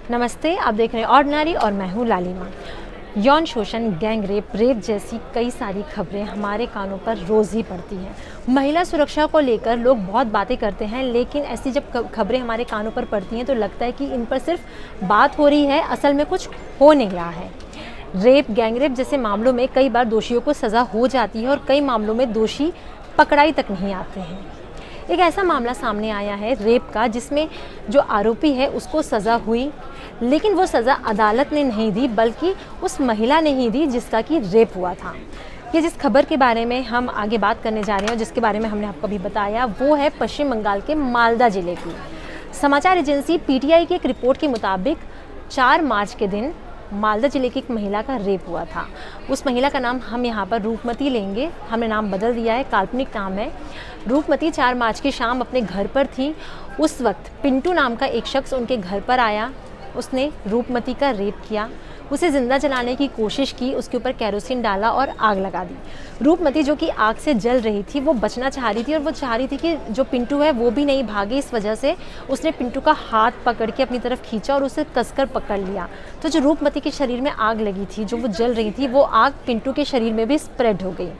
नमस्ते, आप देख रहे हैं ऑर्डिनरी और मैं हूँ लालिमा। यौन शोषण, गैंग रेप जैसी कई सारी खबरें हमारे कानों पर रोज़ ही पड़ती हैं। महिला सुरक्षा को लेकर लोग बहुत बातें करते हैं, लेकिन ऐसी जब खबरें हमारे कानों पर पड़ती हैं तो लगता है कि इन पर सिर्फ बात हो रही है, असल में कुछ हो नहीं रहा है। गैंग रेप जैसे मामलों में कई बार दोषियों को सज़ा हो जाती है और कई मामलों में दोषी पकड़ाई तक नहीं आते हैं। एक ऐसा मामला सामने आया है रेप का, जिसमें जो आरोपी है उसको सज़ा हुई, लेकिन वो सज़ा अदालत ने नहीं दी बल्कि उस महिला ने ही दी जिसका कि रेप हुआ था। ये जिस खबर के बारे में हम आगे बात करने जा रहे हैं और जिसके बारे में हमने आपको अभी बताया, वो है पश्चिम बंगाल के मालदा ज़िले की। समाचार एजेंसी पीटीआई की एक रिपोर्ट के मुताबिक 4 मार्च के दिन मालदा ज़िले की एक महिला का रेप हुआ था। उस महिला का नाम हम यहाँ पर रूपमती लेंगे, हमने नाम बदल दिया है, काल्पनिक नाम है। रूपमती 4 मार्च की शाम अपने घर पर थी। उस वक्त पिंटू नाम का एक शख्स उनके घर पर आया। उसने रूपमती का रेप किया, उसे ज़िंदा जलाने की कोशिश की, उसके ऊपर केरोसिन डाला और आग लगा दी। रूपमती जो कि आग से जल रही थी, वो बचना चाह रही थी और वो चाह रही थी कि जो पिंटू है वो भी नहीं भागे। इस वजह से उसने पिंटू का हाथ पकड़ के अपनी तरफ खींचा और उसे कसकर पकड़ लिया। तो जो रूपमती के शरीर में आग लगी थी, जो वो जल रही थी, वो आग पिंटू के शरीर में भी स्प्रेड हो गई।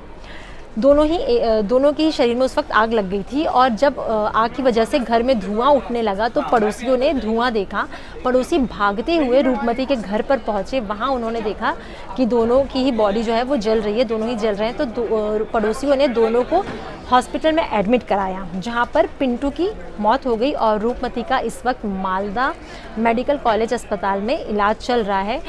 दोनों के ही शरीर में उस वक्त आग लग गई थी और जब आग की वजह से घर में धुआं उठने लगा तो पड़ोसियों ने धुआं देखा। पड़ोसी भागते हुए रूपमती के घर पर पहुंचे। वहां उन्होंने देखा कि दोनों की ही बॉडी जो है वो जल रही है, दोनों ही जल रहे हैं। तो पड़ोसियों ने दोनों को हॉस्पिटल में एडमिट कराया, जहां पर पिंटू की मौत हो गई और रूपमती का इस वक्त मालदा मेडिकल कॉलेज अस्पताल में इलाज चल रहा है।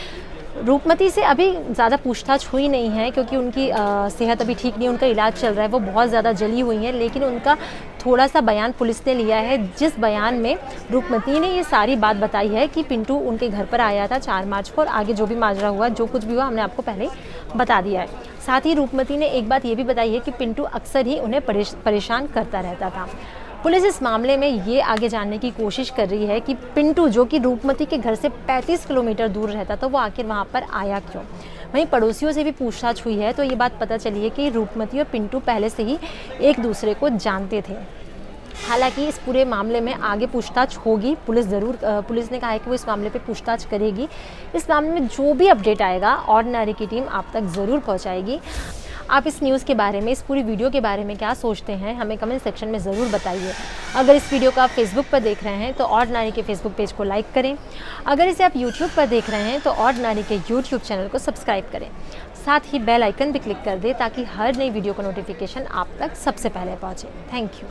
रूपमती से अभी ज़्यादा पूछताछ हुई नहीं है क्योंकि उनकी सेहत अभी ठीक नहीं है, उनका इलाज चल रहा है। वो बहुत ज़्यादा जली हुई हैं, लेकिन उनका थोड़ा सा बयान पुलिस ने लिया है, जिस बयान में रूपमती ने ये सारी बात बताई है कि पिंटू उनके घर पर आया था 4 मार्च को और आगे जो भी माजरा हुआ, जो कुछ भी हुआ, हमने आपको पहले बता दिया है। साथ ही रूपमती ने एक बात ये भी बताई है कि पिंटू अक्सर ही उन्हें परेशान करता रहता था। पुलिस इस मामले में ये आगे जानने की कोशिश कर रही है कि पिंटू, जो कि रूपमती के घर से 35 किलोमीटर दूर रहता था, वो आखिर वहाँ पर आया क्यों। वहीं पड़ोसियों से भी पूछताछ हुई है तो ये बात पता चली है कि रूपमती और पिंटू पहले से ही एक दूसरे को जानते थे। हालांकि इस पूरे मामले में आगे पूछताछ होगी, पुलिस ने कहा है कि वो इस मामले पे पूछताछ करेगी। इस मामले में जो भी अपडेट आएगा ऑर्डिनरी की टीम आप तक ज़रूर पहुंचाएगी। आप इस न्यूज़ के बारे में, इस पूरी वीडियो के बारे में क्या सोचते हैं, हमें कमेंट सेक्शन में ज़रूर बताइए। अगर इस वीडियो को आप फेसबुक पर देख रहे हैं तो ऑर्डिनरी के फेसबुक पेज को लाइक करें। अगर इसे आप यूट्यूब पर देख रहे हैं तो ऑर्डिनरी के यूट्यूब चैनल को सब्सक्राइब करें। साथ ही बेल आइकन भी क्लिक कर दें ताकि हर नई वीडियो का नोटिफिकेशन आप तक सबसे पहले पहुँचे। Thank you.